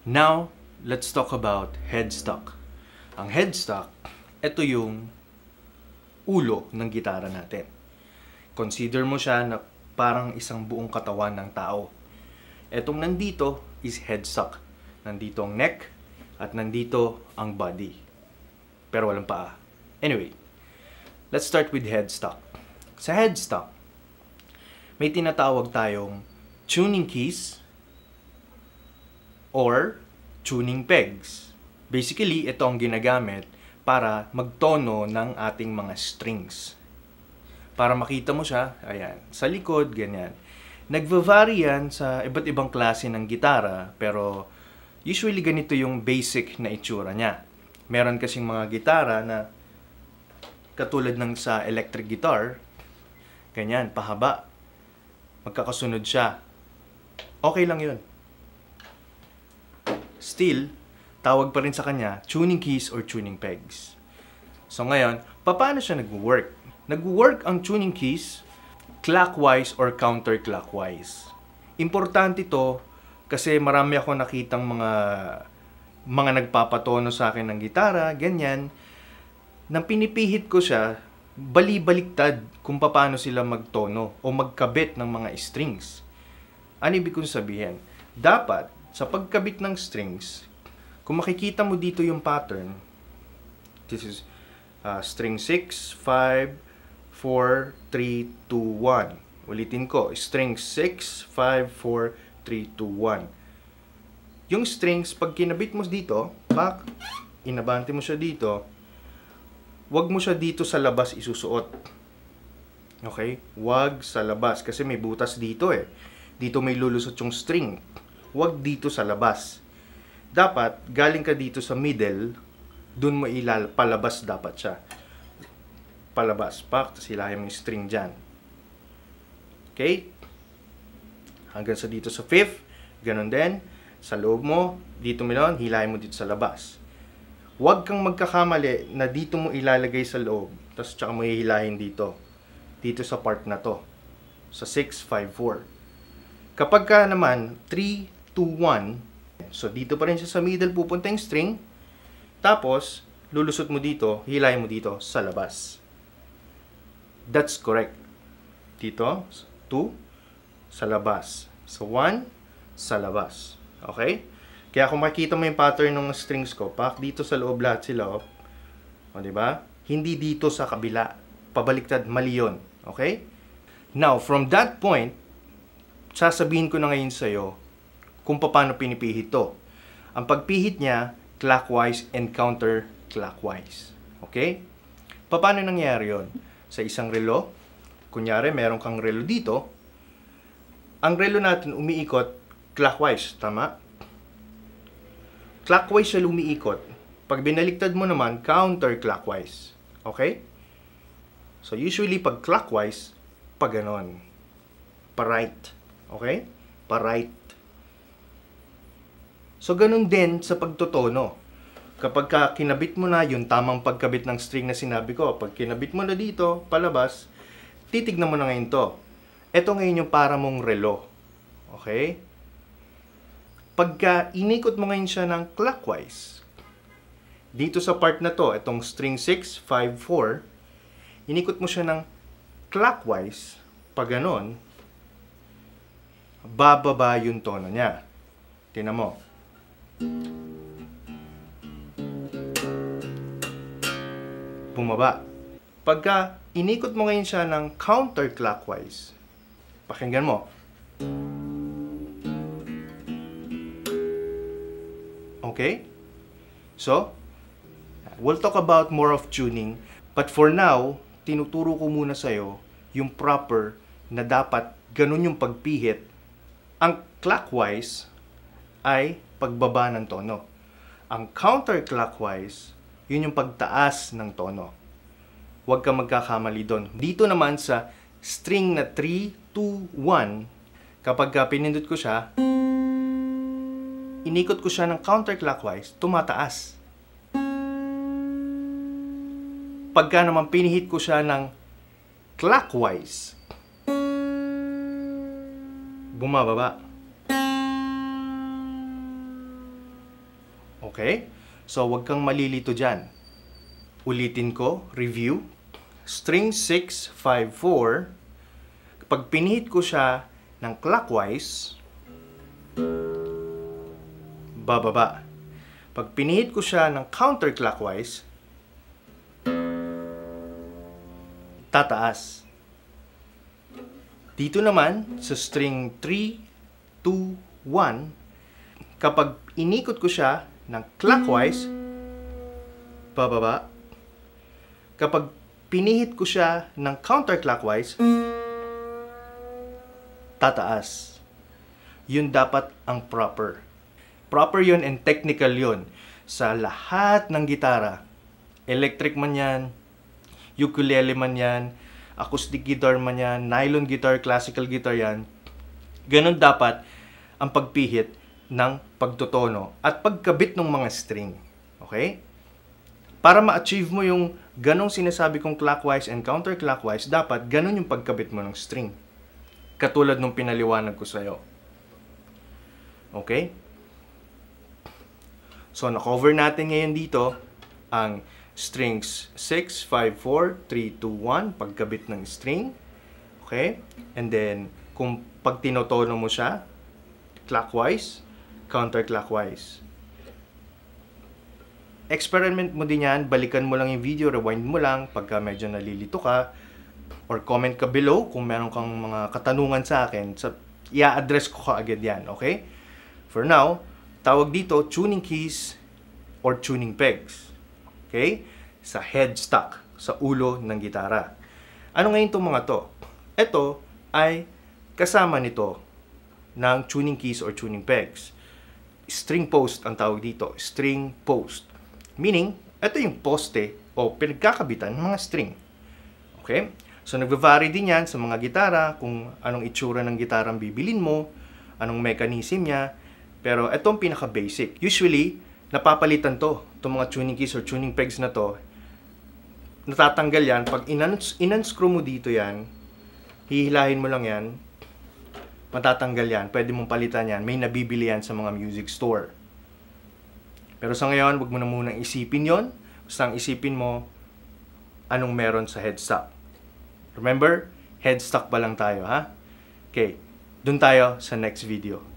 Now, let's talk about headstock. Ang headstock, ito yung ulo ng gitara natin. Consider mo siya na parang isang buong katawan ng tao. Etong nandito is headstock. Nandito ang neck at nandito ang body. Pero walang paa. Anyway, let's start with headstock. Sa headstock, may tinatawag tayong tuning keys or tuning pegs. Basically, ito ang ginagamit para magtono ng ating mga strings. Para makita mo siya, ayan, sa likod, ganyan. Nagva-vary yan sa iba't ibang klase ng gitara, pero usually ganito yung basic na itsura niya. Meron kasing mga gitara na katulad ng sa electric guitar, ganyan, pahaba. Magkakasunod siya. Okay lang yun. Still, tawag pa rin sa kanya tuning keys or tuning pegs. So ngayon, paano siya nag-work? Nag-work ang tuning keys clockwise or counterclockwise. Importante to kasi marami ako nakitang mga nagpapatono sa akin ng gitara, ganyan. Nang pinipihit ko siya, bali-baliktad kung paano sila magtono o magkabit ng mga strings. Ano ibig kong sabihin? Dapat, sa pagkabit ng strings, kung makikita mo dito yung pattern, this is string 6, 5, 4, 3, 2, 1. Ulitin ko, string 6, 5, 4, 3, 2, 1. Yung strings, pag kinabit mo dito, inabante mo siya dito, wag mo siya dito sa labas isusuot. Okay? Wag sa labas kasi may butas dito eh. Dito may lulusot yung string. Wag dito sa labas. Dapat galing ka dito sa middle, dun mo palabas dapat siya. Palabas. Tapos hilahin mo yung string dyan. Okay? Hanggang sa dito sa fifth. Ganon din. Sa loob mo, dito mo lang, hilahin mo dito sa labas. Huwag kang magkakamali na dito mo ilalagay sa loob. Tapos tsaka mo hihilahin dito. Dito sa part na to. Sa 6, 5, 4. Kapag ka naman, 3, 2, 1. So, dito pa rin siya sa middle pupunta yung string. Tapos, lulusot mo dito, hilahin mo dito sa labas. That's correct. Dito, 2, sa labas. So, 1, sa labas. Okay? Kaya kung makikita mo yung pattern ng strings ko, dito sa loob lahat sila, o diba? Hindi dito sa kabila. Pabaliktad, mali yun. Okay? Now, from that point, sasabihin ko na ngayon sa'yo kung paano pinipihit to. Ang pagpihit niya, clockwise and counterclockwise. Okay? Paano nangyari yon? Sa isang relo, kunyari meron kang relo dito, ang relo natin umiikot clockwise, tama? Clockwise siya umiikot. Pag binaliktad mo naman, counterclockwise. Okay? So usually pag clockwise, pag ganon. Pa-right. Okay? Pa-right. So, ganun din sa pagtotono. Kapag kinabit mo na yung tamang pagkabit ng string na sinabi ko, pag kinabit mo na dito, palabas, titignan mo na ngayon to. Ito ngayon yung para mong relo. Okay? Pagka inikot mo ngayon siya ng clockwise, dito sa part na to, itong string 6, 5, 4, inikot mo siya ng clockwise, pag ganon, bababa yung tono niya. Tingnan mo. Bumaba. Pagka inikot mo ngayon siya ng counterclockwise, pakinggan mo. Okay? So, we'll talk about more of tuning, but for now, tinuturo ko muna sa'yo yung proper na dapat ganun yung pagpihit. Ang clockwise ay pagbaba ng tono. Ang counterclockwise, yun yung pagtaas ng tono. Huwag kang magkakamali doon. Dito naman sa string na 3, 2, 1, kapag pinindot ko siya, inikot ko siya ng counterclockwise, tumataas. Pagka naman pinihit ko siya ng clockwise, bumababa. Okay? So, wag kang malilito dyan. Ulitin ko, review. String 6, 5, 4. Kapag pinihit ko siya ng clockwise, bababa. Pag pinihit ko siya ng counterclockwise, tataas. Dito naman, sa string 3, 2, 1, kapag inikot ko siya ng clockwise, bababa. Kapag pinihit ko siya ng counterclockwise, tataas. Yun dapat ang proper. Proper yun and technical yun sa lahat ng gitara. Electric man yan, ukulele man yan, acoustic guitar man yan, nylon guitar, classical guitar yan. Ganon dapat ang pagpihit ng pagtotono at pagkabit ng mga string. Okay? Para ma-achieve mo yung ganong sinasabi kong clockwise and counterclockwise, dapat ganon yung pagkabit mo ng string. Katulad nung pinaliwanag ko sa'yo. Okay? So, na-cover natin ngayon dito ang strings 6, 5, 4, 3, 2, 1, pagkabit ng string. Okay? And then, kung pag tinotono mo siya, clockwise, counterclockwise. Experiment mo din yan, balikan mo lang yung video, rewind mo lang pagka medyo nalilito ka, or comment ka below kung meron kang mga katanungan sa akin. I-address ko kaagad yan, okay? For now, tawag dito tuning keys or tuning pegs. Okay? Sa headstock, sa ulo ng gitara. Ano ngayon itong mga to? Ito ay kasama nito ng tuning keys or tuning pegs. String post ang tawag dito. String post. Meaning, ito yung poste o pinagkakabitan ng mga string. Okay? So, nagva-vary din yan sa mga gitara, kung anong itsura ng gitara ang bibilin mo, anong mechanism niya. Pero ito ang pinaka-basic. Usually, napapalitan to. Itong mga tuning keys or tuning pegs na to, natatanggal yan. Pag in-unscrew mo dito yan, hihilahin mo lang yan, matatanggal yan. Pwede mong palitan yan. May nabibili yan sa mga music store. Pero sa ngayon, wag mo na munang isipin yon. Basta ang isipin mo, anong meron sa headstock. Remember, headstock pa lang tayo, ha? Okay, dun tayo sa next video.